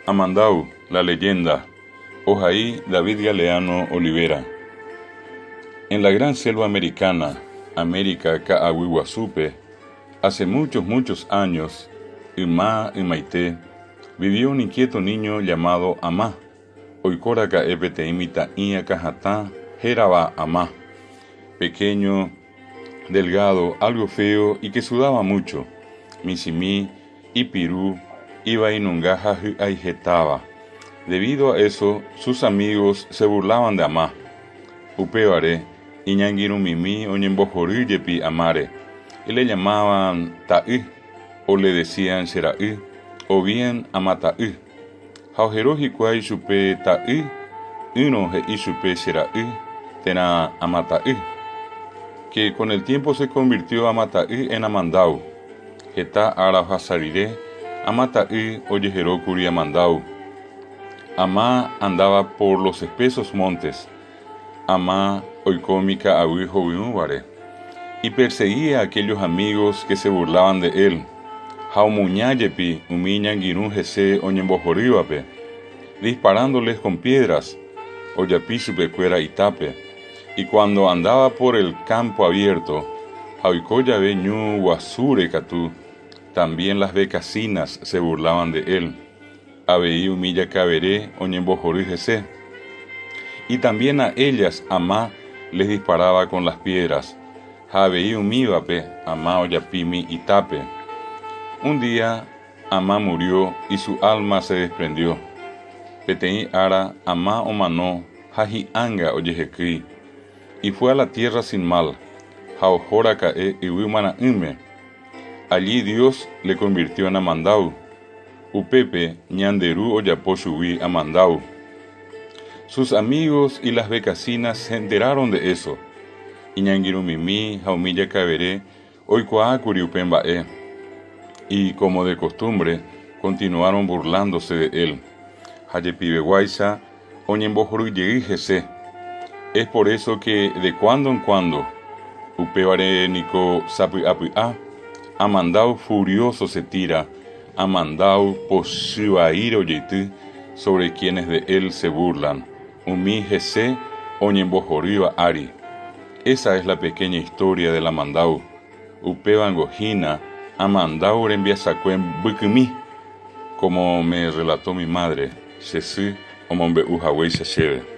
Amandau, la leyenda. Ojaí David Galeano Olivera. En la gran selva americana, América Ka'awiwasupe, hace muchos años, Ima Imaité, vivió un inquieto niño llamado Amá. Oikora Kaepete imita Ia Kajatá, Jeraba Amá. Pequeño, delgado, algo feo y que sudaba mucho. Misimí y Pirú iba inungaja aijetaba. Debido a eso, sus amigos se burlaban de Amá. Upeare, Iñangiru Mimi Oñembojorillepi Amare, y le llamaban Taí, o le decían Seraí, o bien Amataí. Jaujerojicuay supe Taí, Inoje y supe Seraí, tena Amataí, que con el tiempo se convirtió Amataí en Amandau. Geta Arajasariré, Amataí Oyejerokuri Amandau. Amá andaba por los espesos montes. Amá oicómica aguijo viúvare, y perseguía a aquellos amigos que se burlaban de él. Jaumuñayepi umiñan girun jese oñembojoribape, disparándoles con piedras, oyapichupe cuera itape. Y cuando andaba por el campo abierto, jauicoyabe ñu guasure catú, también las vecasinas se burlaban de él. Abeí humilla caberé oñembojori jese. Y también a ellas Amá les disparaba con las piedras. Jabeí umíbape, Amá oyapimi itape. Un día Amá murió y su alma se desprendió. Peteí ara Amá omanó, jaji anga oyejekri. Y fue a la tierra sin mal. Jaojora cae y huimana ime. Allí Dios le convirtió en Amandau. Upepe ñanderú oyaposhuí Amandau. Sus amigos y las vecasinas se enteraron de eso. Iñangirumimi, jaumilla caberé, oikuaacuri upembae. Y como de costumbre, continuaron burlándose de él. Hayepibeguaisa, oñembojoruyejese. Es por eso que de cuando en cuando, upebarenico sapuiapuia, Amandau furioso se tira, Amandau poshuair oyetí, sobre quienes de él se burlan. Umi jese oñembojoriba ari. Esa es la pequeña historia del Amandau. Upebangojina, Amandau rembiasacuen bukumi, como me relató mi madre, Shesi omombe uhawe shasheve.